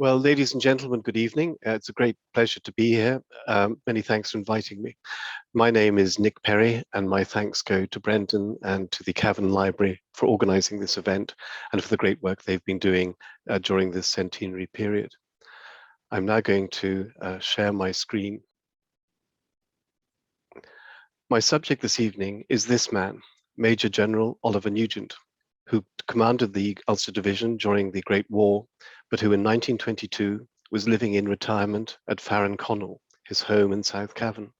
Well, ladies and gentlemen, good evening. It's a great pleasure to be here. Many thanks for inviting me. My name is Nick Perry, and my thanks go to Brendan and to the Cavan Library for organizing this event and for the great work they've been doing during this centenary period. I'm now going to share my screen. My subject this evening is this man, Major General Oliver Nugent, who commanded the Ulster Division during the Great War, but who in 1922 was living in retirement at Farranconnell, his home in South Cavan.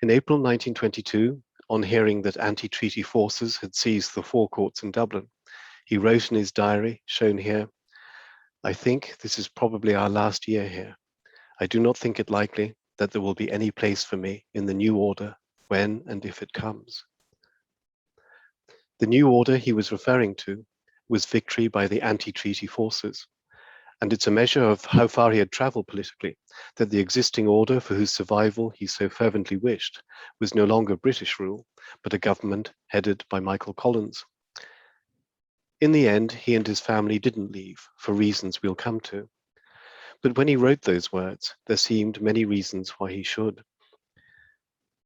In April 1922, on hearing that anti-treaty forces had seized the forecourts in Dublin, he wrote in his diary, shown here, "I think this is probably our last year here. I do not think it likely that there will be any place for me in the new order when and if it comes." The new order he was referring to was victory by the anti-treaty forces, and it's a measure of how far he had travelled politically that the existing order for whose survival he so fervently wished was no longer British rule, but a government headed by Michael Collins. In the end, he and his family didn't leave, for reasons we'll come to. But when he wrote those words, there seemed many reasons why he should.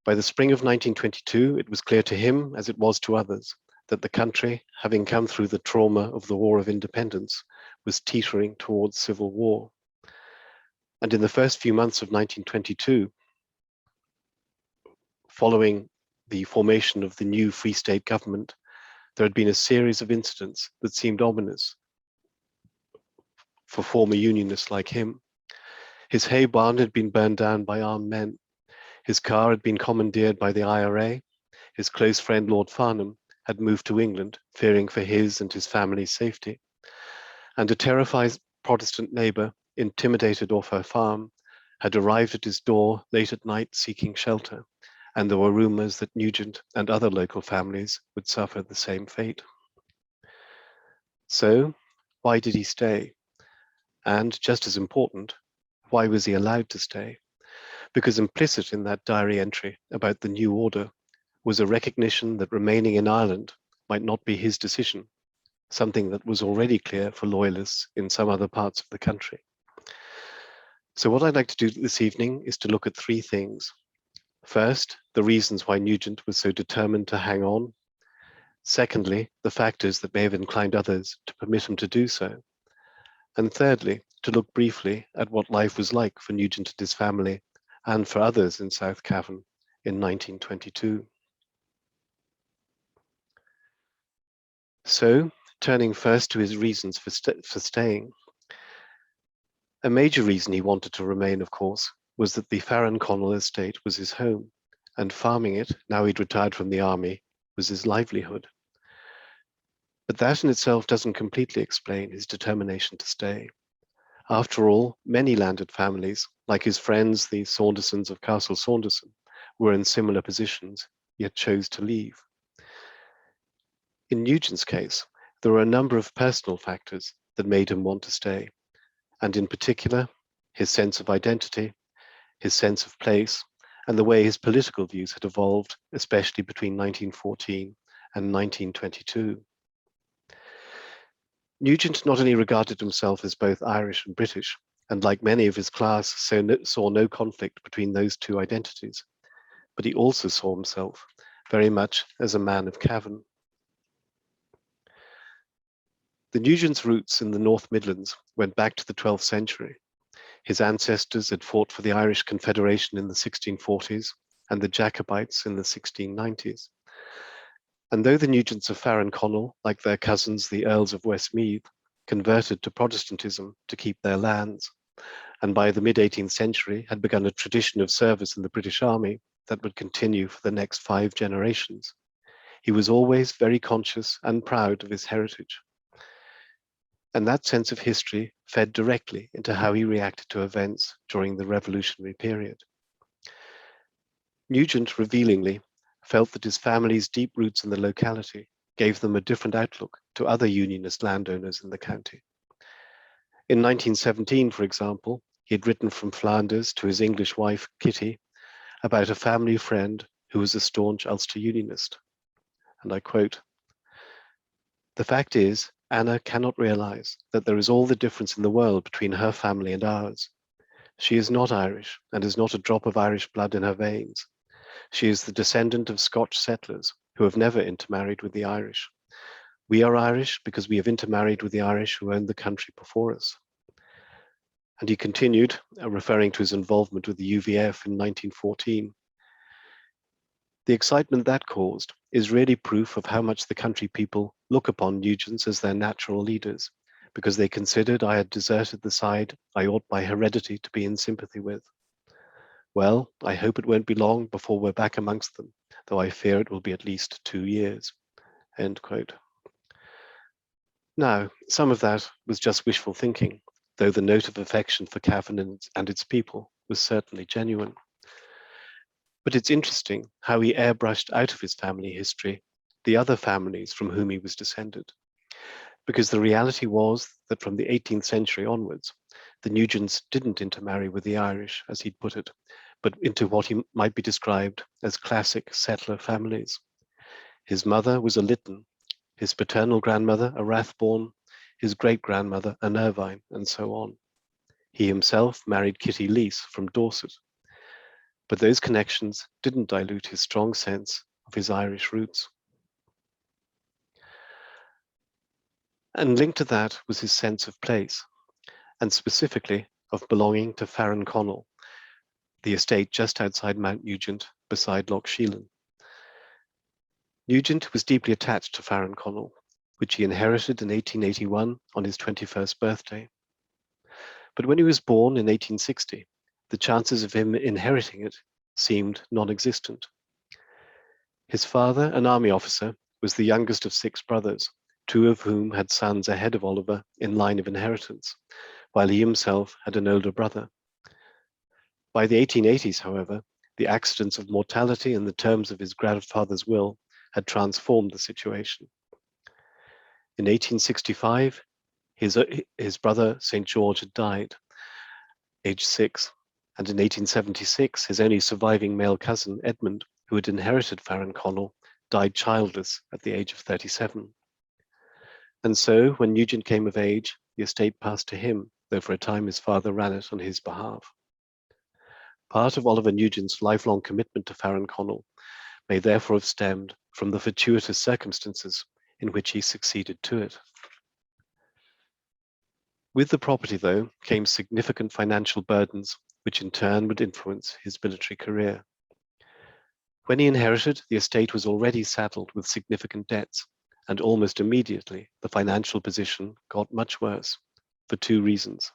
By the spring of 1922, it was clear to him, as it was to others, that the country, having come through the trauma of the War of Independence, was teetering towards civil war. And in the first few months of 1922, following the formation of the new Free State government, there had been a series of incidents that seemed ominous for former Unionists like him. His hay barn had been burned down by armed men. His car had been commandeered by the IRA. His close friend Lord Farnham had moved to England, fearing for his and his family's safety. And a terrified Protestant neighbour, intimidated off her farm, had arrived at his door late at night seeking shelter, and there were rumours that Nugent and other local families would suffer the same fate. So, why did he stay? And, just as important, why was he allowed to stay? Because implicit in that diary entry about the new order was a recognition that remaining in Ireland might not be his decision, something that was already clear for loyalists in some other parts of the country. So what I'd like to do this evening is to look at three things. First, the reasons why Nugent was so determined to hang on. Secondly, the factors that may have inclined others to permit him to do so. And thirdly, to look briefly at what life was like for Nugent and his family and for others in South Cavan in 1922. So, turning first to his reasons for staying. A major reason he wanted to remain, of course, was that the Farranconnell estate was his home, and farming it, now he'd retired from the army, was his livelihood. But that in itself doesn't completely explain his determination to stay. After all, many landed families, like his friends, the Saundersons of Castle Saunderson, were in similar positions, yet chose to leave. In Nugent's case, there were a number of personal factors that made him want to stay, and in particular, his sense of identity, his sense of place, and the way his political views had evolved, especially between 1914 and 1922. Nugent not only regarded himself as both Irish and British, and like many of his class, saw no conflict between those two identities, but he also saw himself very much as a man of Cavan. The Nugent's roots in the North Midlands went back to the 12th century. His ancestors had fought for the Irish Confederation in the 1640s and the Jacobites in the 1690s. And though the Nugents of Farranconnell, like their cousins, the Earls of Westmeath, converted to Protestantism to keep their lands, and by the mid-18th century had begun a tradition of service in the British Army that would continue for the next 5 generations, he was always very conscious and proud of his heritage. And that sense of history fed directly into how he reacted to events during the revolutionary period. Nugent revealingly felt that his family's deep roots in the locality gave them a different outlook to other Unionist landowners in the county. In 1917, for example, he had written from Flanders to his English wife, Kitty, about a family friend who was a staunch Ulster Unionist. And I quote, "The fact is, Anna cannot realize that there is all the difference in the world between her family and ours. She is not Irish and has not a drop of Irish blood in her veins. She is the descendant of Scotch settlers who have never intermarried with the Irish. We are Irish because we have intermarried with the Irish who owned the country before us. And he continued, referring to his involvement with the UVF in 1914. The excitement that caused is really proof of how much the country people look upon Nugents as their natural leaders, because they considered I had deserted the side I ought by heredity to be in sympathy with. Well, I hope it won't be long before we're back amongst them, though I fear it will be at least 2 years. End quote. Now, some of that was just wishful thinking, though the note of affection for Cavan and its people was certainly genuine. But it's interesting how he airbrushed out of his family history the other families from whom he was descended. Because the reality was that from the 18th century onwards, the Nugents didn't intermarry with the Irish, as he'd put it, but into what he might be described as classic settler families. His mother was a Lytton, his paternal grandmother a Rathbone, his great-grandmother a Irvine, and so on. He himself married Kitty Leese from Dorset. But those connections didn't dilute his strong sense of his Irish roots. And linked to that was his sense of place, and specifically of belonging to Farranconnell, the estate just outside Mount Nugent beside Loch Sheelin. Nugent was deeply attached to Farranconnell, which he inherited in 1881 on his 21st birthday. But when he was born in 1860, the chances of him inheriting it seemed non-existent. His father, an army officer, was the youngest of 6 brothers, 2 of whom had sons ahead of Oliver in line of inheritance, while he himself had an older brother. By the 1880s, however, the accidents of mortality and the terms of his grandfather's will had transformed the situation. In 1865, his brother St. George had died, aged 6, and in 1876, his only surviving male cousin, Edmund, who had inherited Farranconnell, died childless at the age of 37. And so, when Nugent came of age, the estate passed to him, though for a time his father ran it on his behalf. Part of Oliver Nugent's lifelong commitment to Farranconnell may therefore have stemmed from the fortuitous circumstances in which he succeeded to it. With the property, though, came significant financial burdens, which in turn would influence his military career. When he inherited, the estate was already saddled with significant debts, and almost immediately the financial position got much worse, for 2 reasons.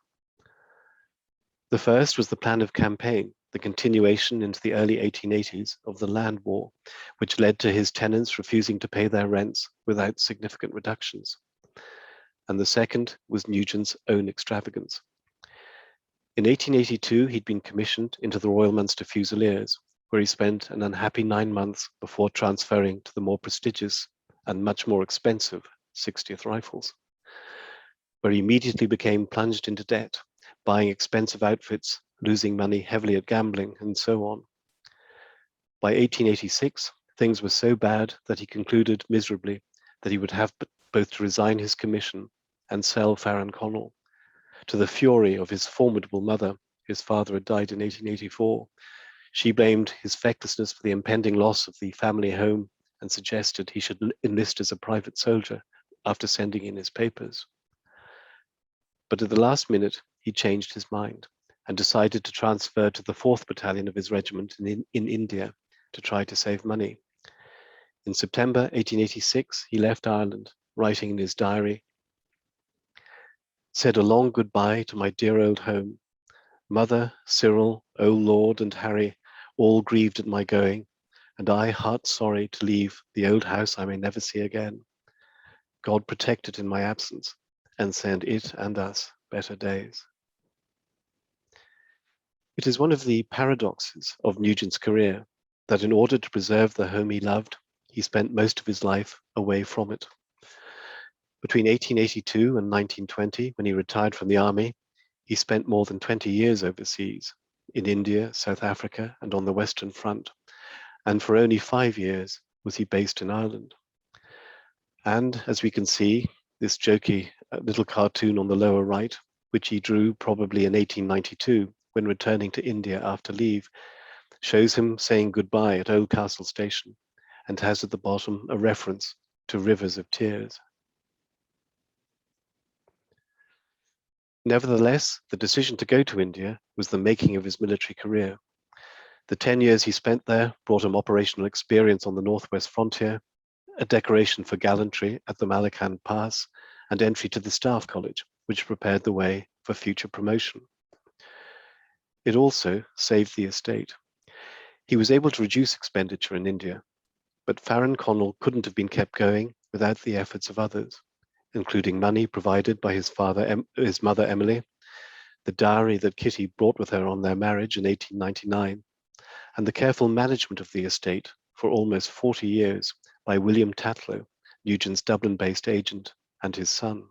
The first was the plan of campaign, the continuation into the early 1880s of the land war, which led to his tenants refusing to pay their rents without significant reductions. And the second was Nugent's own extravagance. In 1882, he'd been commissioned into the Royal Munster Fusiliers, where he spent an unhappy 9 months before transferring to the more prestigious and much more expensive 60th Rifles, where he immediately became plunged into debt, buying expensive outfits, losing money heavily at gambling, and so on. By 1886, things were so bad that he concluded miserably that he would have both to resign his commission and sell Farranconnell. To the fury of his formidable mother, his father had died in 1884. She blamed his fecklessness for the impending loss of the family home and suggested he should enlist as a private soldier after sending in his papers. But at the last minute, he changed his mind and decided to transfer to the 4th Battalion of his regiment in India to try to save money. In September 1886, he left Ireland, writing in his diary, "Said a long goodbye to my dear old home. Mother, Cyril, O Lord, and Harry, all grieved at my going, and I heart sorry to leave the old house I may never see again. God protect it in my absence, and send it and us better days." It is one of the paradoxes of Nugent's career that in order to preserve the home he loved, he spent most of his life away from it. Between 1882 and 1920, when he retired from the army, he spent more than 20 years overseas, in India, South Africa, and on the Western Front, and for only 5 years was he based in Ireland. And as we can see, this jokey little cartoon on the lower right, which he drew probably in 1892 when returning to India after leave, shows him saying goodbye at Oldcastle Station and has at the bottom a reference to rivers of tears. Nevertheless, the decision to go to India was the making of his military career. The 10 years he spent there brought him operational experience on the northwest frontier, a decoration for gallantry at the Malakand Pass, and entry to the Staff College, which prepared the way for future promotion. It also saved the estate. He was able to reduce expenditure in India, but Farron Connell couldn't have been kept going without the efforts of others, including money provided by his mother Emily, the dowry that Kitty brought with her on their marriage in 1899, and the careful management of the estate for almost 40 years by William Tatlow, Nugent's Dublin-based agent, and his son.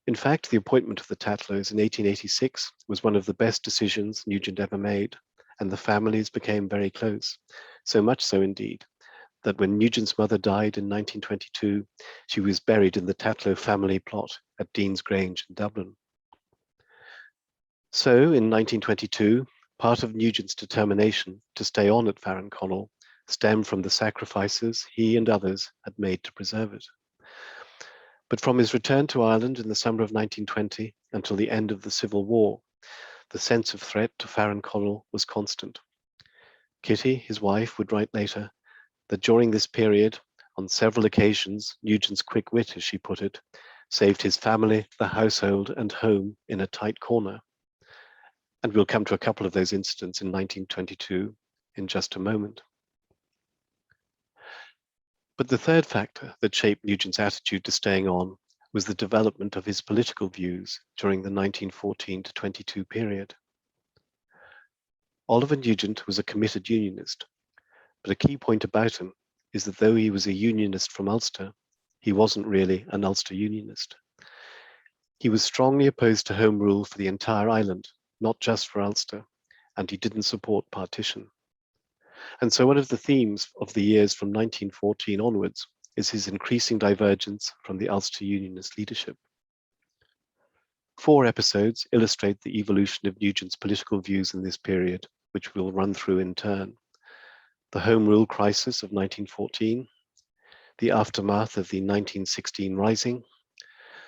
In fact, the appointment of the Tatlows in 1886 was one of the best decisions Nugent ever made, and the families became very close, so much so indeed that when Nugent's mother died in 1922, she was buried in the Tatlow family plot at Dean's Grange in Dublin. So in 1922, part of Nugent's determination to stay on at Farron Connell stemmed from the sacrifices he and others had made to preserve it. But from his return to Ireland in the summer of 1920 until the end of the Civil War, the sense of threat to Farron Connell was constant. Kitty, his wife, would write later that during this period, on several occasions, Nugent's quick wit, as she put it, saved his family, the household, and home in a tight corner. And we'll come to a couple of those incidents in 1922 in just a moment. But the third factor that shaped Nugent's attitude to staying on was the development of his political views during the 1914 to 22 period. Oliver Nugent was a committed unionist, but a key point about him is that though he was a unionist from Ulster, he wasn't really an Ulster unionist. He was strongly opposed to Home Rule for the entire island, not just for Ulster, and he didn't support partition. And so one of the themes of the years from 1914 onwards is his increasing divergence from the Ulster Unionist leadership. 4 episodes illustrate the evolution of Nugent's political views in this period, which we'll run through in turn. The Home Rule crisis of 1914, the aftermath of the 1916 Rising,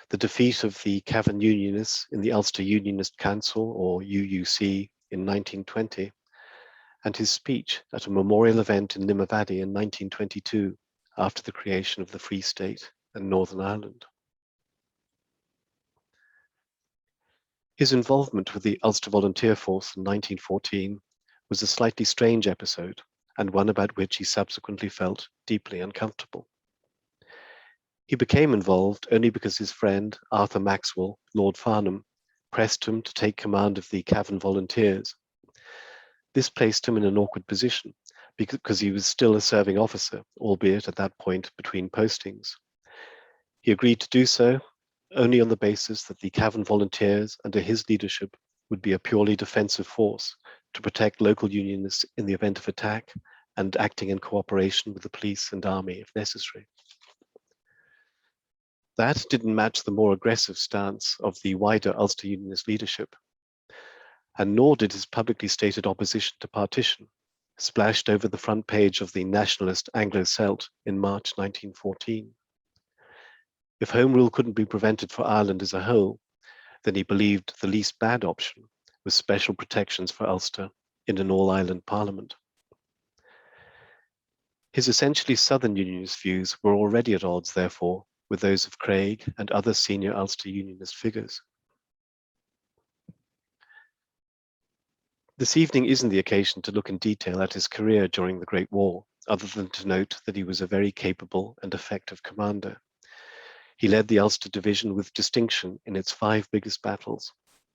the defeat of the Cavan Unionists in the Ulster Unionist Council, or UUC, in 1920, and his speech at a memorial event in Limavady in 1922 after the creation of the Free State and Northern Ireland. His involvement with the Ulster Volunteer Force in 1914 was a slightly strange episode, and one about which he subsequently felt deeply uncomfortable. He became involved only because his friend, Arthur Maxwell, Lord Farnham, pressed him to take command of the Cavan Volunteers. This placed him in an awkward position because he was still a serving officer, albeit at that point between postings. He agreed to do so only on the basis that the Cavan Volunteers, under his leadership, would be a purely defensive force to protect local unionists in the event of attack and acting in cooperation with the police and army if necessary. That didn't match the more aggressive stance of the wider Ulster Unionist leadership, and nor did his publicly stated opposition to partition, splashed over the front page of the nationalist Anglo-Celt in March 1914. If Home Rule couldn't be prevented for Ireland as a whole, then he believed the least bad option was special protections for Ulster in an all-Ireland parliament. His essentially Southern Unionist views were already at odds, therefore, with those of Craig and other senior Ulster Unionist figures. This evening isn't the occasion to look in detail at his career during the Great War, other than to note that he was a very capable and effective commander. He led the Ulster Division with distinction in its 5 biggest battles: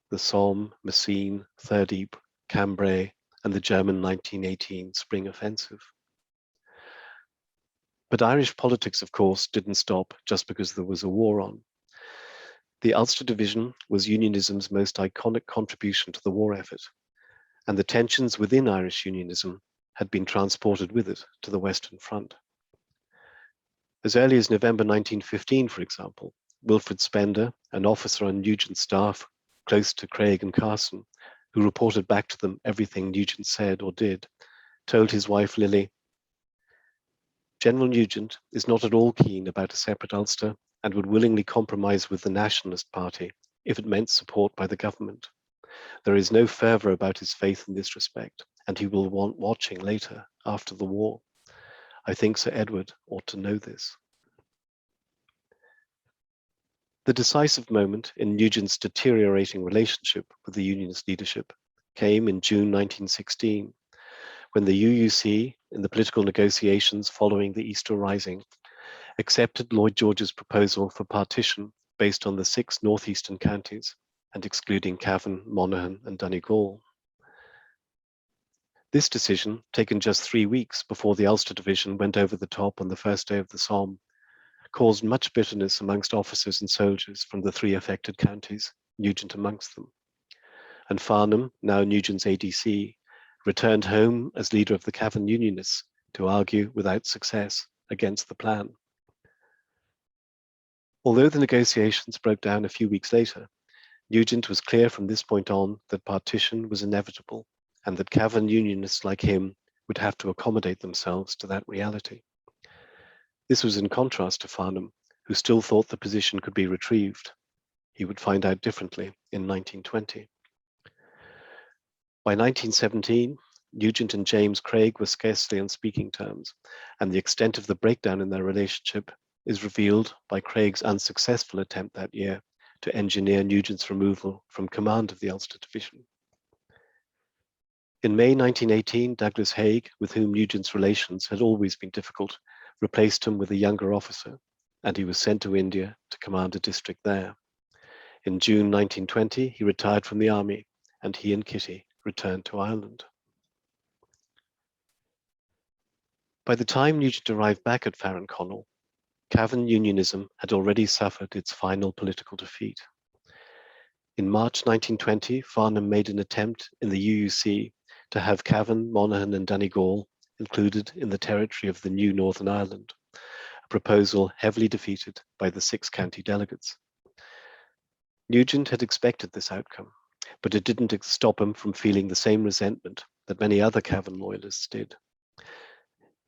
the Somme, Messines, Third Ypres, Cambrai, and the German 1918 Spring Offensive. But Irish politics, of course, didn't stop just because there was a war on. The Ulster Division was unionism's most iconic contribution to the war effort, and the tensions within Irish unionism had been transported with it to the Western Front. As early as November 1915, for example, Wilfred Spender, an officer on Nugent's staff close to Craig and Carson, who reported back to them everything Nugent said or did, told his wife Lily, "General Nugent is not at all keen about a separate Ulster and would willingly compromise with the Nationalist Party if it meant support by the government. There is no fervour about his faith in this respect, and he will want watching later, after the war. I think Sir Edward ought to know this." The decisive moment in Nugent's deteriorating relationship with the Unionist leadership came in June 1916, when the UUC, in the political negotiations following the Easter Rising, accepted Lloyd George's proposal for partition based on the 6 northeastern counties and excluding Cavan, Monaghan and Donegal. This decision, taken just 3 weeks before the Ulster Division went over the top on the first day of the Somme, caused much bitterness amongst officers and soldiers from the 3 affected counties, Nugent amongst them. And Farnham, now Nugent's ADC, returned home as leader of the Cavan Unionists to argue without success against the plan. Although the negotiations broke down a few weeks later, Nugent was clear from this point on that partition was inevitable and that Cavan Unionists like him would have to accommodate themselves to that reality. This was in contrast to Farnham, who still thought the position could be retrieved. He would find out differently in 1920. By 1917, Nugent and James Craig were scarcely on speaking terms, and the extent of the breakdown in their relationship is revealed by Craig's unsuccessful attempt that year to engineer Nugent's removal from command of the Ulster Division. In May 1918, Douglas Haig, with whom Nugent's relations had always been difficult, replaced him with a younger officer, and he was sent to India to command a district there. In June 1920, he retired from the army, and he and Kitty returned to Ireland. By the time Nugent arrived back at Farranconal, Cavan Unionism had already suffered its final political defeat. In March 1920, Farnham made an attempt in the UUC to have Cavan, Monaghan and Donegal included in the territory of the new Northern Ireland, a proposal heavily defeated by the 6 county delegates. Nugent had expected this outcome, but it didn't stop him from feeling the same resentment that many other Cavan loyalists did.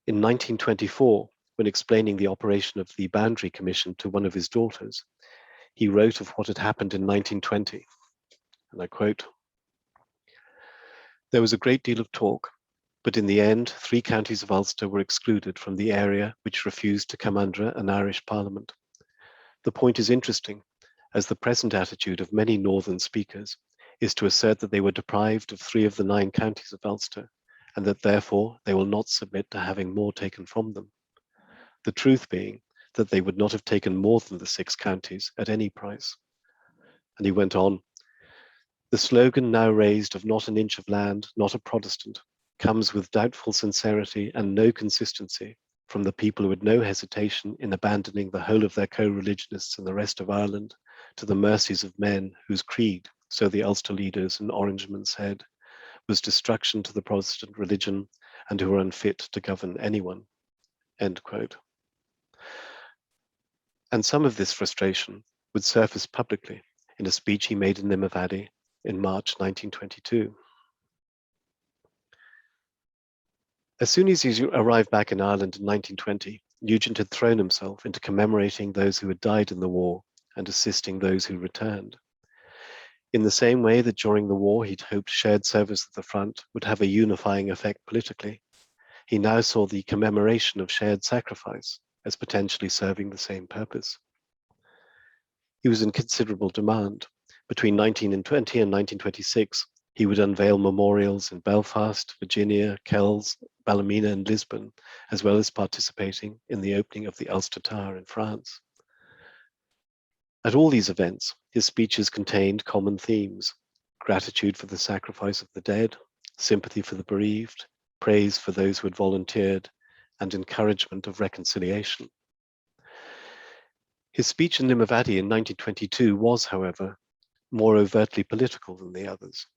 In 1924, when explaining the operation of the Boundary Commission to one of his daughters, he wrote of what had happened in 1920, and I quote, "There was a great deal of talk, but in the end, 3 counties of Ulster were excluded from the area which refused to come under an Irish Parliament. The point is interesting, as the present attitude of many Northern speakers is to assert that they were deprived of 3 of the 9 counties of Ulster, and that therefore they will not submit to having more taken from them. The truth being that they would not have taken more than the 6 counties at any price." And he went on, "The slogan now raised of not an inch of land, not a Protestant, comes with doubtful sincerity and no consistency from the people who had no hesitation in abandoning the whole of their co-religionists in the rest of Ireland to the mercies of men whose creed, so the Ulster leaders and Orangemen said, was destruction to the Protestant religion and who were unfit to govern anyone." End quote. And some of this frustration would surface publicly in a speech he made in Limavady in March 1922. As soon as he arrived back in Ireland in 1920, Nugent had thrown himself into commemorating those who had died in the war and assisting those who returned. In the same way that during the war he'd hoped shared service at the front would have a unifying effect politically, he now saw the commemoration of shared sacrifice as potentially serving the same purpose. He was in considerable demand. Between 1920 and 1926, he would unveil memorials in Belfast, Virginia, Kells, Ballymena and Lisbon, as well as participating in the opening of the Ulster Tower in France. At all these events, his speeches contained common themes: gratitude for the sacrifice of the dead, sympathy for the bereaved, praise for those who had volunteered, and encouragement of reconciliation. His speech in Limavady in 1922 was, however, more overtly political than the others.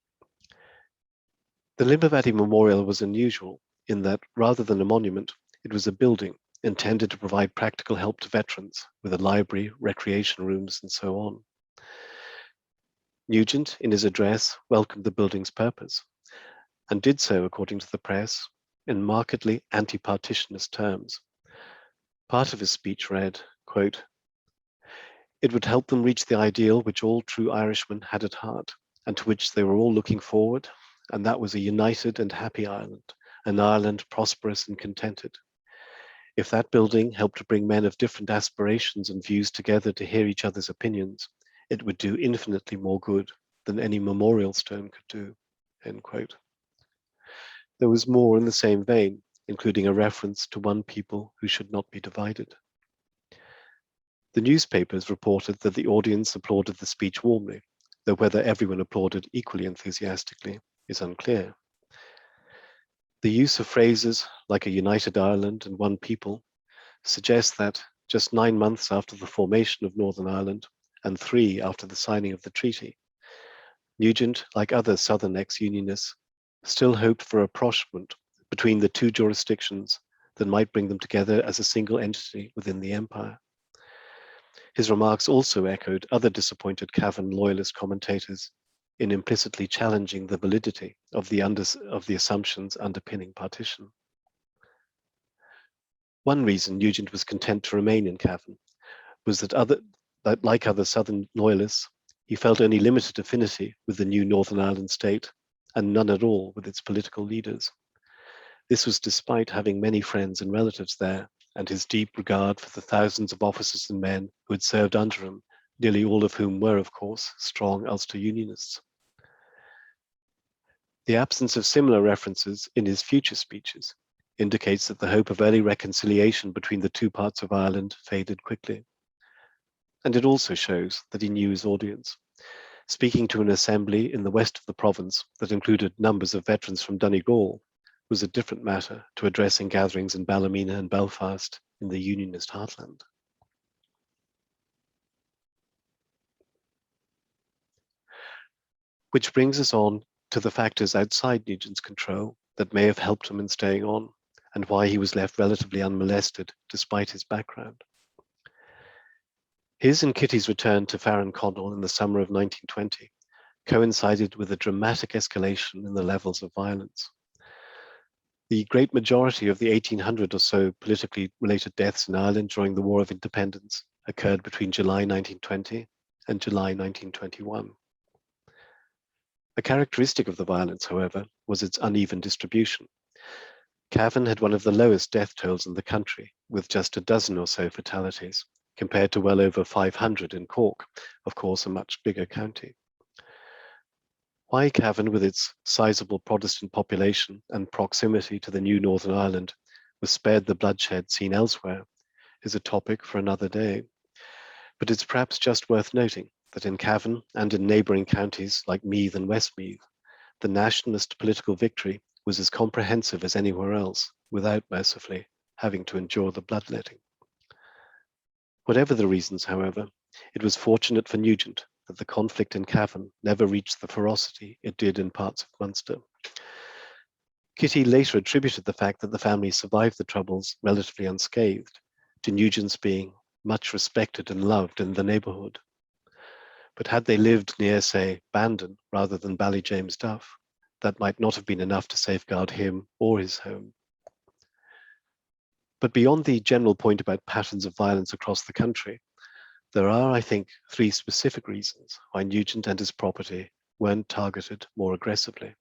The Limavady Memorial was unusual in that, rather than a monument, it was a building intended to provide practical help to veterans with a library, recreation rooms, and so on. Nugent, in his address, welcomed the building's purpose, and did so, according to the press, in markedly anti-partitionist terms. Part of his speech read, quote, "It would help them reach the ideal which all true Irishmen had at heart, and to which they were all looking forward, and that was a united and happy Ireland, an Ireland prosperous and contented. If that building helped to bring men of different aspirations and views together to hear each other's opinions, it would do infinitely more good than any memorial stone could do." End quote. There was more in the same vein, including a reference to one people who should not be divided. The newspapers reported that the audience applauded the speech warmly, though whether everyone applauded equally enthusiastically is unclear. The use of phrases like a united Ireland and one people suggests that just 9 months after the formation of Northern Ireland and 3 after the signing of the treaty, Nugent, like other Southern ex-Unionists, still hoped for a rapprochement between the two jurisdictions that might bring them together as a single entity within the empire. His remarks also echoed other disappointed Cavan loyalist commentators in implicitly challenging the validity of the assumptions underpinning partition. One reason Nugent was content to remain in Cavan was that like other Southern loyalists, he felt only limited affinity with the new Northern Ireland state and none at all with its political leaders. This was despite having many friends and relatives there and his deep regard for the thousands of officers and men who had served under him, nearly all of whom were, of course, strong Ulster Unionists. The absence of similar references in his future speeches indicates that the hope of early reconciliation between the two parts of Ireland faded quickly. And it also shows that he knew his audience. Speaking to an assembly in the west of the province that included numbers of veterans from Donegal was a different matter to addressing gatherings in Ballymena and Belfast in the Unionist heartland. Which brings us on to the factors outside Nugent's control that may have helped him in staying on, and why he was left relatively unmolested despite his background. His and Kitty's return to Farranconnell in the summer of 1920 coincided with a dramatic escalation in the levels of violence. The great majority of the 1,800 or so politically related deaths in Ireland during the War of Independence occurred between July 1920 and July 1921. A characteristic of the violence, however, was its uneven distribution. Cavan had one of the lowest death tolls in the country, with just a dozen or so fatalities, compared to well over 500 in Cork, of course a much bigger county. Why Cavan, with its sizable Protestant population and proximity to the new Northern Ireland, was spared the bloodshed seen elsewhere is a topic for another day. But it's perhaps just worth noting that in Cavan and in neighbouring counties like Meath and Westmeath, the nationalist political victory was as comprehensive as anywhere else, without mercifully having to endure the bloodletting. Whatever the reasons, however, it was fortunate for Nugent that the conflict in Cavan never reached the ferocity it did in parts of Munster. Kitty later attributed the fact that the family survived the Troubles relatively unscathed to Nugent's being much respected and loved in the neighbourhood. But had they lived near, say, Bandon rather than Ballyjamesduff, that might not have been enough to safeguard him or his home. But beyond the general point about patterns of violence across the country, there are, I think, 3 specific reasons why Nugent and his property weren't targeted more aggressively.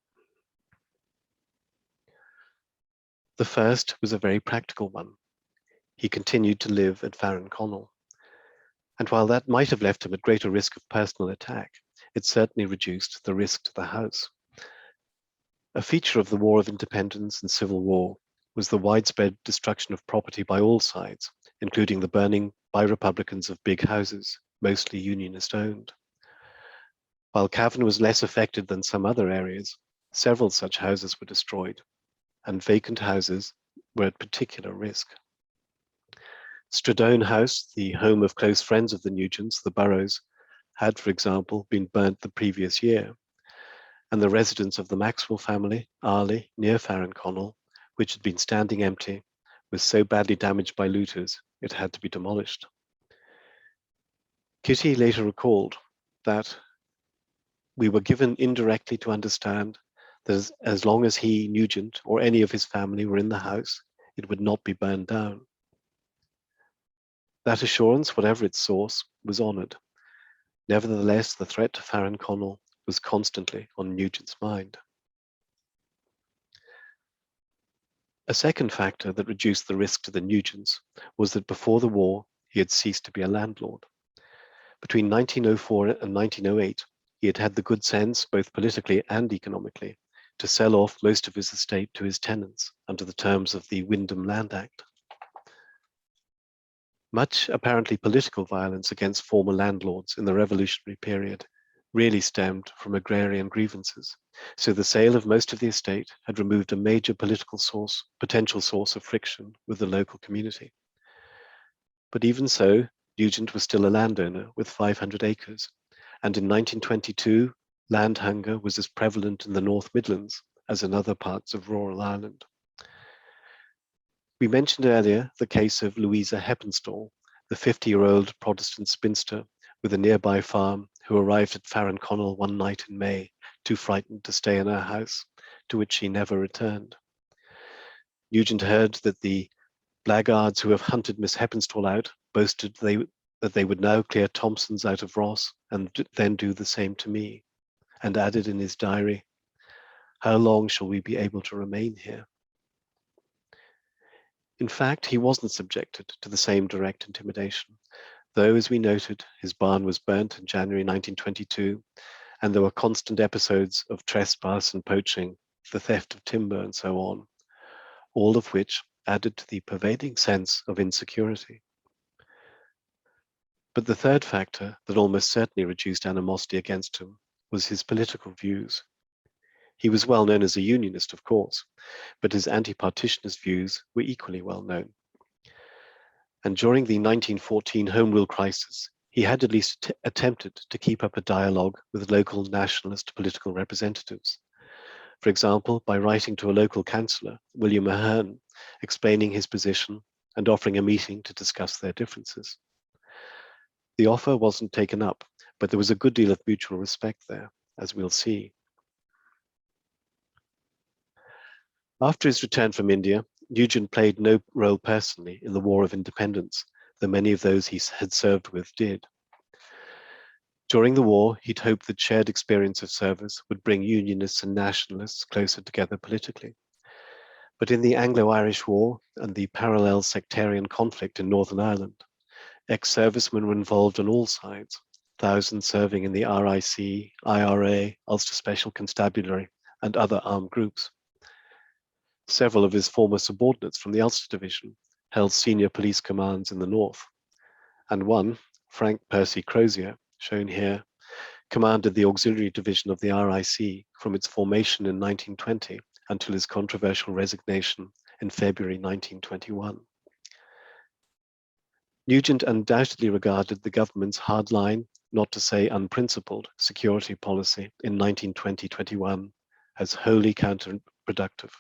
The first was a very practical one. He continued to live at Farranconnell. And while that might have left him at greater risk of personal attack, it certainly reduced the risk to the house. A feature of the War of Independence and Civil War was the widespread destruction of property by all sides, including the burning by Republicans of big houses, mostly Unionist-owned. While Cavan was less affected than some other areas, several such houses were destroyed, and vacant houses were at particular risk. Stradone House, the home of close friends of the Nugents, the Burrows, had, for example, been burnt the previous year, and the residence of the Maxwell family, Arley, near Farranconnell, which had been standing empty, was so badly damaged by looters it had to be demolished. Kitty later recalled that we were given indirectly to understand that as long as he, Nugent, or any of his family were in the house, it would not be burned down. That assurance, whatever its source, was honoured. Nevertheless, the threat to Farron Connell was constantly on Nugent's mind. A second factor that reduced the risk to the Nugents was that before the war, he had ceased to be a landlord. Between 1904 and 1908, he had had the good sense, both politically and economically, to sell off most of his estate to his tenants under the terms of the Wyndham Land Act. Much apparently political violence against former landlords in the revolutionary period really stemmed from agrarian grievances, so the sale of most of the estate had removed a major potential source of friction with the local community. But even so, Nugent was still a landowner with 500 acres, and in 1922, land hunger was as prevalent in the North Midlands as in other parts of rural Ireland. We mentioned earlier the case of Louisa Heppenstahl, the 50-year-old Protestant spinster with a nearby farm who arrived at Farron Connell one night in May, too frightened to stay in her house, to which she never returned. Nugent heard that the blackguards who have hunted Miss Heppenstahl out boasted that they would now clear Thompson's out of Ross and then do the same to me, and added in his diary, "How long shall we be able to remain here?" In fact, he wasn't subjected to the same direct intimidation, though, as we noted, his barn was burnt in January 1922, and there were constant episodes of trespass and poaching, the theft of timber, and so on, all of which added to the pervading sense of insecurity. But the third factor that almost certainly reduced animosity against him was his political views. He was well known as a unionist, of course, but his anti-partitionist views were equally well known. And during the 1914 Home Rule crisis, he had at least attempted to keep up a dialogue with local nationalist political representatives. For example, by writing to a local councillor, William Ahern, explaining his position and offering a meeting to discuss their differences. The offer wasn't taken up, but there was a good deal of mutual respect there, as we'll see. After his return from India, Nugent played no role personally in the War of Independence, though many of those he had served with did. During the war, he'd hoped that shared experience of service would bring Unionists and Nationalists closer together politically. But in the Anglo-Irish War and the parallel sectarian conflict in Northern Ireland, ex-servicemen were involved on all sides, thousands serving in the RIC, IRA, Ulster Special Constabulary, and other armed groups. Several of his former subordinates from the Ulster Division held senior police commands in the north, and one, Frank Percy Crozier, shown here, commanded the auxiliary division of the RIC from its formation in 1920 until his controversial resignation in February 1921. Nugent undoubtedly regarded the government's hardline, not to say unprincipled, security policy in 1920-21 as wholly counterproductive.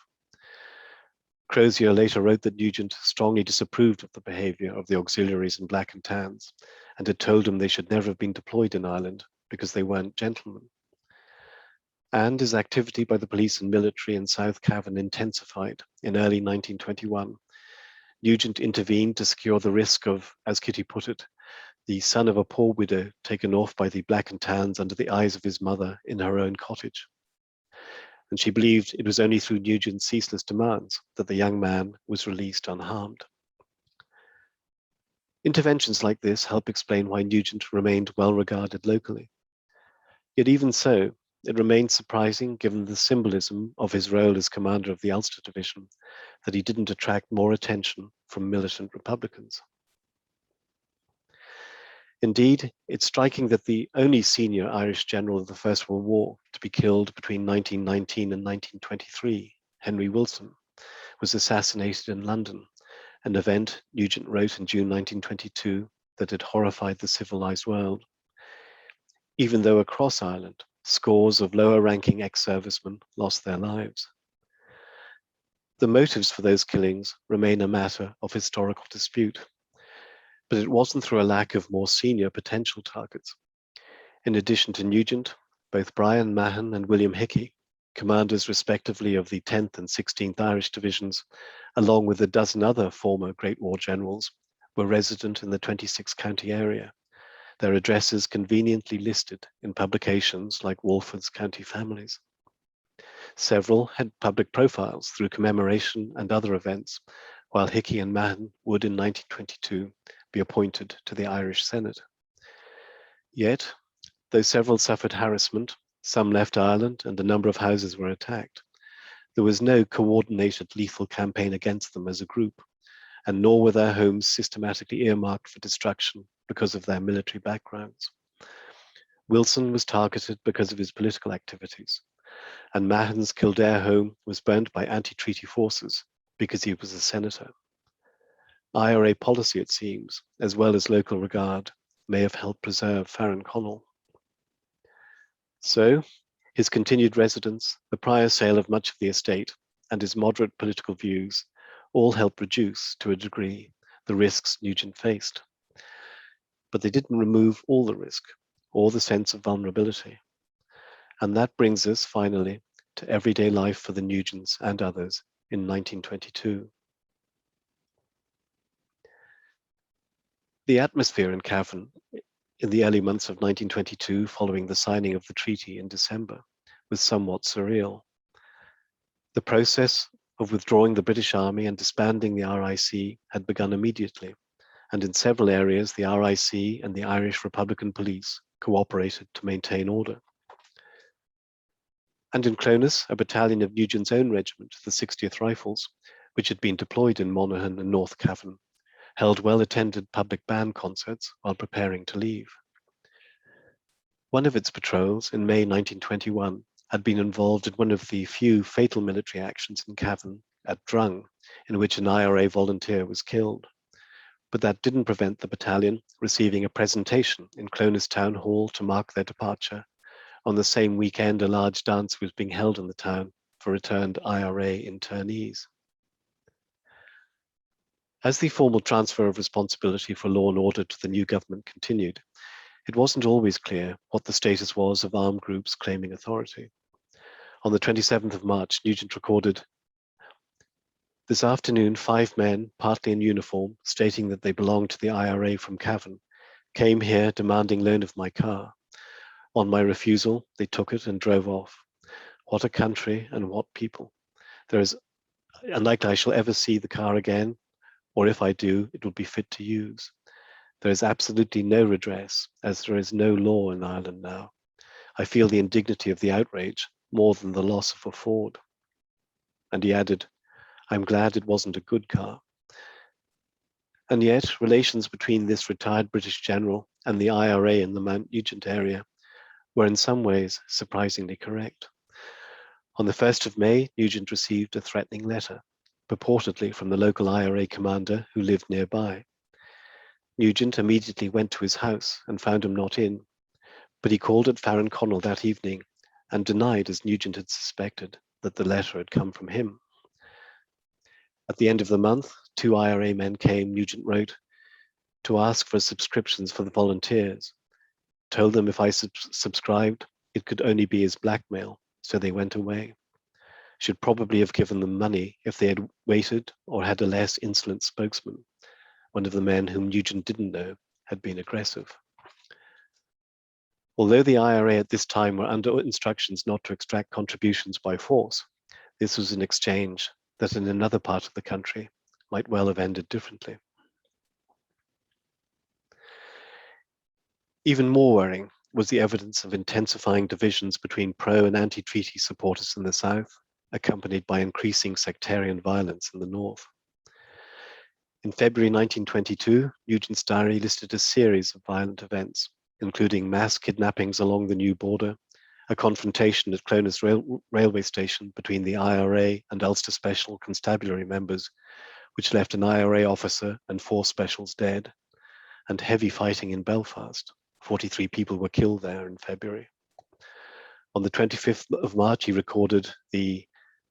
Crozier later wrote that Nugent strongly disapproved of the behaviour of the auxiliaries in Black and Tans, and had told him they should never have been deployed in Ireland because they weren't gentlemen. And as activity by the police and military in South Cavan intensified in early 1921, Nugent intervened to secure the risk of, as Kitty put it, the son of a poor widow taken off by the Black and Tans under the eyes of his mother in her own cottage. And she believed it was only through Nugent's ceaseless demands that the young man was released unharmed. Interventions like this help explain why Nugent remained well regarded locally. Yet even so, it remains surprising, given the symbolism of his role as commander of the Ulster Division, that he didn't attract more attention from militant Republicans. Indeed, it's striking that the only senior Irish general of the First World War to be killed between 1919 and 1923, Henry Wilson, was assassinated in London, an event Nugent wrote in June 1922 that had horrified the civilized world. Even though across Ireland, scores of lower-ranking ex-servicemen lost their lives. The motives for those killings remain a matter of historical dispute, but it wasn't through a lack of more senior potential targets. In addition to Nugent, both Brian Mahon and William Hickey, commanders respectively of the 10th and 16th Irish Divisions, along with a dozen other former Great War generals, were resident in the 26 county area, their addresses conveniently listed in publications like Walford's County Families. Several had public profiles through commemoration and other events, while Hickey and Mahon would in 1922 be appointed to the Irish Senate. Yet, though several suffered harassment, some left Ireland and a number of houses were attacked, there was no coordinated lethal campaign against them as a group, and nor were their homes systematically earmarked for destruction because of their military backgrounds. Wilson was targeted because of his political activities, and Mahon's Kildare home was burned by anti-treaty forces because he was a senator. IRA policy, it seems, as well as local regard, may have helped preserve Farron Connell. So, his continued residence, the prior sale of much of the estate, and his moderate political views all helped reduce, to a degree, the risks Nugent faced. But they didn't remove all the risk or the sense of vulnerability. And that brings us, finally, to everyday life for the Nugents and others in 1922. The atmosphere in Cavan in the early months of 1922, following the signing of the treaty in December, was somewhat surreal. The process of withdrawing the British Army and disbanding the RIC had begun immediately, and in several areas the RIC and the Irish Republican Police cooperated to maintain order. And in Clonus, a battalion of Nugent's own regiment, the 60th Rifles, which had been deployed in Monaghan and North Cavan, held well-attended public band concerts while preparing to leave. One of its patrols, in May 1921, had been involved in one of the few fatal military actions in Cavan at Drung, in which an IRA volunteer was killed. But that didn't prevent the battalion receiving a presentation in Clonus Town Hall to mark their departure. On the same weekend, a large dance was being held in the town for returned IRA internees. As the formal transfer of responsibility for law and order to the new government continued, it wasn't always clear what the status was of armed groups claiming authority. On the 27th of March, Nugent recorded, "This afternoon, 5 men, partly in uniform, stating that they belonged to the IRA from Cavan, came here demanding loan of my car. On my refusal, they took it and drove off. What a country and what people. There is unlikely I shall ever see the car again, or if I do, it will be fit to use. There is absolutely no redress, as there is no law in Ireland now. I feel the indignity of the outrage more than the loss of a Ford." And he added, "I'm glad it wasn't a good car." And yet, relations between this retired British general and the IRA in the Mount Nugent area were in some ways surprisingly correct. On the 1st of May, Nugent received a threatening letter, purportedly from the local IRA commander who lived nearby. Nugent immediately went to his house and found him not in, but he called at Farron Connell that evening and denied, as Nugent had suspected, that the letter had come from him. At the end of the month, 2 IRA men came, Nugent wrote, to ask for subscriptions for the volunteers. Told them if I subscribed, it could only be as blackmail, so they went away. Should probably have given them money if they had waited or had a less insolent spokesman. One of the men whom Nugent didn't know had been aggressive. Although the IRA at this time were under instructions not to extract contributions by force, this was an exchange that in another part of the country might well have ended differently. Even more worrying was the evidence of intensifying divisions between pro and anti-treaty supporters in the south, accompanied by increasing sectarian violence in the north. In February 1922, Nugent's diary listed a series of violent events, including mass kidnappings along the new border, a confrontation at Clonus railway station between the IRA and Ulster Special Constabulary members, which left an IRA officer and 4 specials dead, and heavy fighting in Belfast. 43 people were killed there in February. On the 25th of March, he recorded the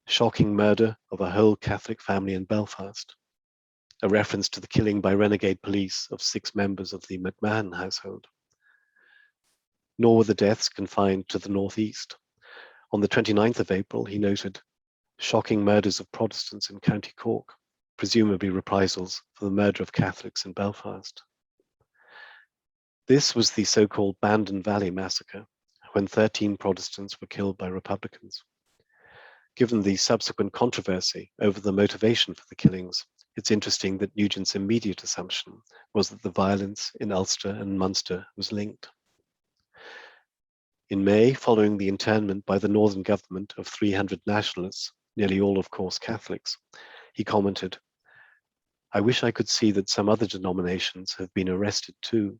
shocking murder of a whole Catholic family in Belfast, a reference to the killing by renegade police of 6 members of the McMahon household. Nor were the deaths confined to the northeast. On the 29th of April, he noted, shocking murders of Protestants in County Cork, presumably reprisals for the murder of Catholics in Belfast. This was the so-called Bandon Valley massacre, when 13 Protestants were killed by Republicans. Given the subsequent controversy over the motivation for the killings, it's interesting that Nugent's immediate assumption was that the violence in Ulster and Munster was linked. In May, following the internment by the Northern government of 300 nationalists, nearly all of course Catholics, he commented, "I wish I could see that some other denominations have been arrested too."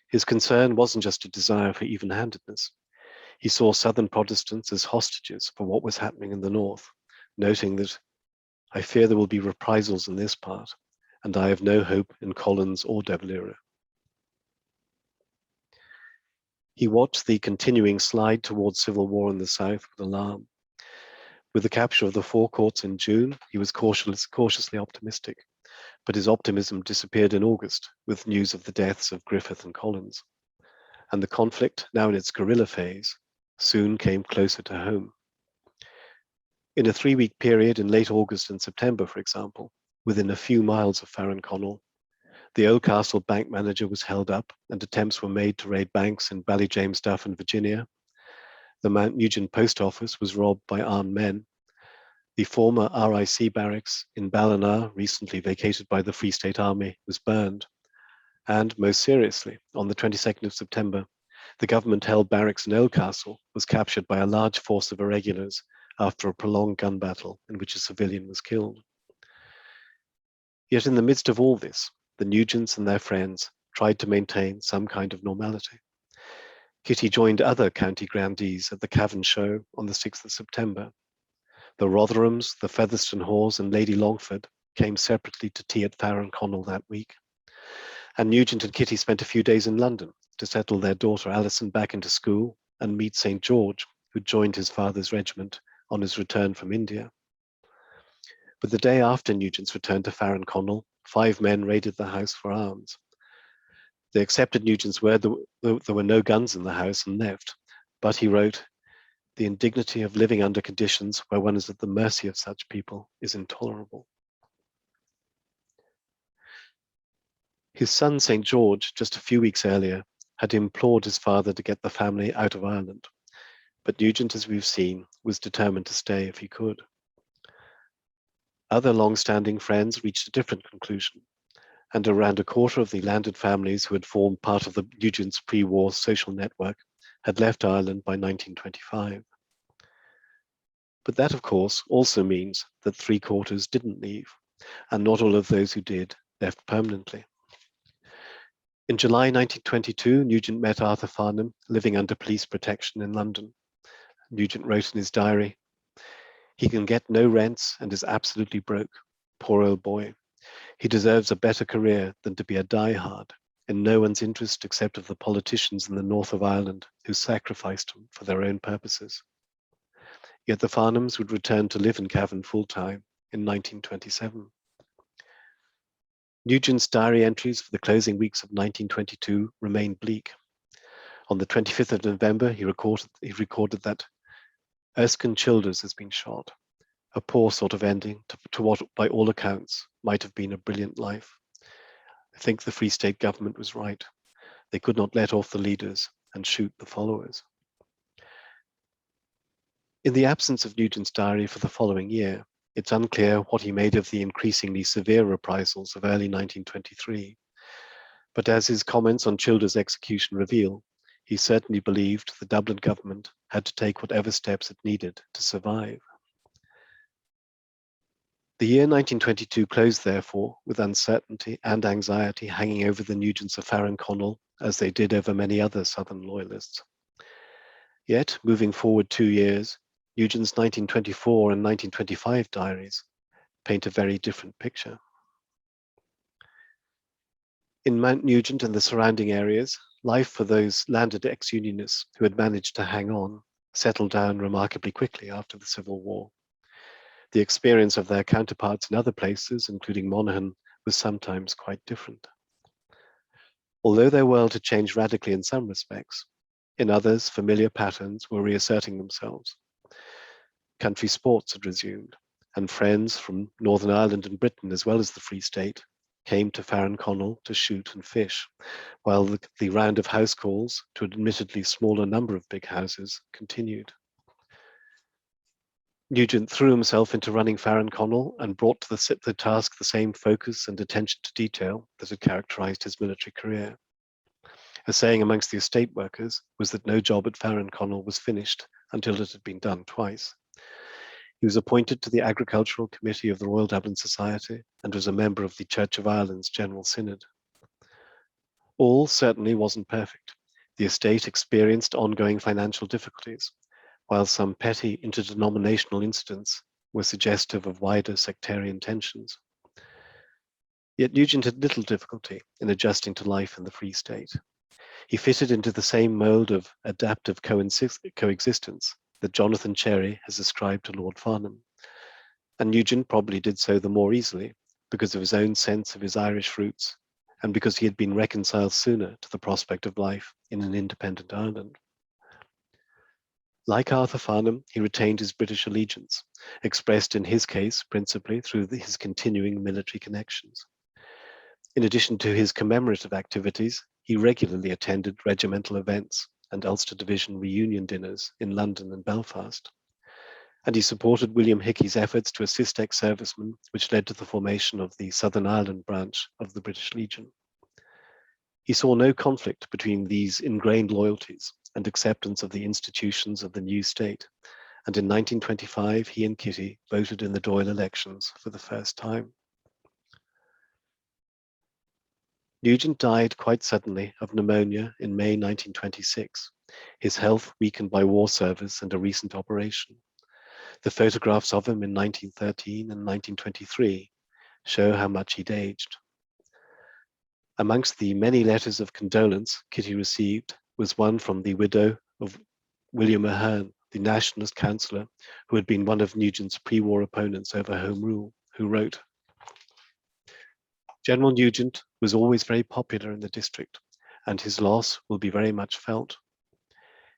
His concern wasn't just a desire for even-handedness. He saw Southern Protestants as hostages for what was happening in the North, noting that, "I fear there will be reprisals in this part, and I have no hope in Collins or De Valera." He watched the continuing slide towards civil war in the South with alarm. With the capture of the forecourts in June, he was cautiously optimistic, but his optimism disappeared in August with news of the deaths of Griffith and Collins. And the conflict, now in its guerrilla phase, soon came closer to home. In a 3-week period in late August and September, for example, within a few miles of Farranconnell, the Oldcastle bank manager was held up and attempts were made to raid banks in Ballyjames-Duff in Virginia. The Mount Nugent post office was robbed by armed men. The former RIC barracks in Ballina, recently vacated by the Free State Army, was burned. And most seriously, on the 22nd of September, the government-held barracks in Oldcastle was captured by a large force of irregulars after a prolonged gun battle in which a civilian was killed. Yet in the midst of all this, the Nugents and their friends tried to maintain some kind of normality. Kitty joined other county grandees at the Cavan show on the 6th of September. The Rotherhams, the Featherstone Hawes, and Lady Longford came separately to tea at Farranconnell that week. And Nugent and Kitty spent a few days in London to settle their daughter Alison back into school and meet St. George, who joined his father's regiment on his return from India. But the day after Nugent's return to Farranconnell, 5 men raided the house for arms. They accepted Nugent's word that there were no guns in the house and left, but he wrote, "The indignity of living under conditions where one is at the mercy of such people is intolerable." His son, St. George, just a few weeks earlier, had implored his father to get the family out of Ireland, but Nugent, as we've seen, was determined to stay if he could. Other long-standing friends reached a different conclusion, and around a quarter of the landed families who had formed part of the Nugent's pre-war social network had left Ireland by 1925. But that, of course, also means that 3/4 didn't leave, and not all of those who did left permanently. In July 1922, Nugent met Arthur Farnham living under police protection in London. Nugent wrote in his diary, "He can get no rents and is absolutely broke. Poor old boy. He deserves a better career than to be a die-hard, in no one's interest except of the politicians in the north of Ireland who sacrificed him for their own purposes." Yet the Farnhams would return to live in Cavan full-time in 1927. Nugent's diary entries for the closing weeks of 1922 remain bleak. On the 25th of November, he recorded that Erskine Childers has been shot. A poor sort of ending to what, by all accounts, might have been a brilliant life. I think the Free State government was right. They could not let off the leaders and shoot the followers. In the absence of Nugent's diary for the following year, it's unclear what he made of the increasingly severe reprisals of early 1923. But as his comments on Childers' execution reveal, he certainly believed the Dublin government had to take whatever steps it needed to survive. The year 1922 closed, therefore, with uncertainty and anxiety hanging over the Nugents of Farranconnell, as they did over many other Southern Loyalists. Yet, moving forward 2 years, Nugent's 1924 and 1925 diaries paint a very different picture. In Mount Nugent and the surrounding areas, life for those landed ex-Unionists who had managed to hang on settled down remarkably quickly after the Civil War. The experience of their counterparts in other places, including Monaghan, was sometimes quite different. Although their world had changed radically in some respects, in others, familiar patterns were reasserting themselves. Country sports had resumed, and friends from Northern Ireland and Britain, as well as the Free State, came to Farranconnell to shoot and fish, while the round of house calls to an admittedly smaller number of big houses continued. Nugent threw himself into running Farranconnell and brought to the task the same focus and attention to detail that had characterized his military career. A saying amongst the estate workers was that no job at Farranconnell was finished until it had been done twice. He was appointed to the Agricultural Committee of the Royal Dublin Society and was a member of the Church of Ireland's General Synod. All certainly wasn't perfect. The estate experienced ongoing financial difficulties, while some petty interdenominational incidents were suggestive of wider sectarian tensions. Yet Nugent had little difficulty in adjusting to life in the Free State. He fitted into the same mould of adaptive coexistence that Jonathan Cherry has ascribed to Lord Farnham, and Nugent probably did so the more easily because of his own sense of his Irish roots and because he had been reconciled sooner to the prospect of life in an independent Ireland. Like Arthur Farnham, he retained his British allegiance, expressed in his case principally through his continuing military connections. In addition to his commemorative activities, he regularly attended regimental events and Ulster Division reunion dinners in London and Belfast. And he supported William Hickey's efforts to assist ex-servicemen, which led to the formation of the Southern Ireland branch of the British Legion. He saw no conflict between these ingrained loyalties and acceptance of the institutions of the new state, and in 1925 he and Kitty voted in the Dáil elections for the first time. Nugent died quite suddenly of pneumonia in May 1926, his health weakened by war service and a recent operation. The photographs of him in 1913 and 1923 show how much he'd aged. Amongst the many letters of condolence Kitty received was one from the widow of William Ahern, the nationalist councillor who had been one of Nugent's pre-war opponents over Home Rule, who wrote, "General Nugent was always very popular in the district, and his loss will be very much felt.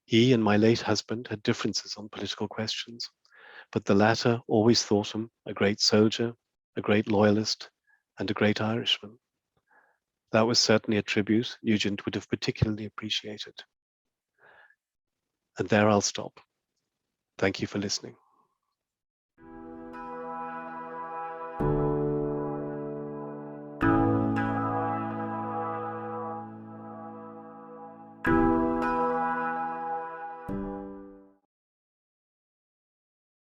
He and my late husband had differences on political questions, but the latter always thought him a great soldier, a great loyalist, and a great Irishman. That was certainly a tribute Nugent would have particularly appreciated." And there I'll stop. Thank you for listening.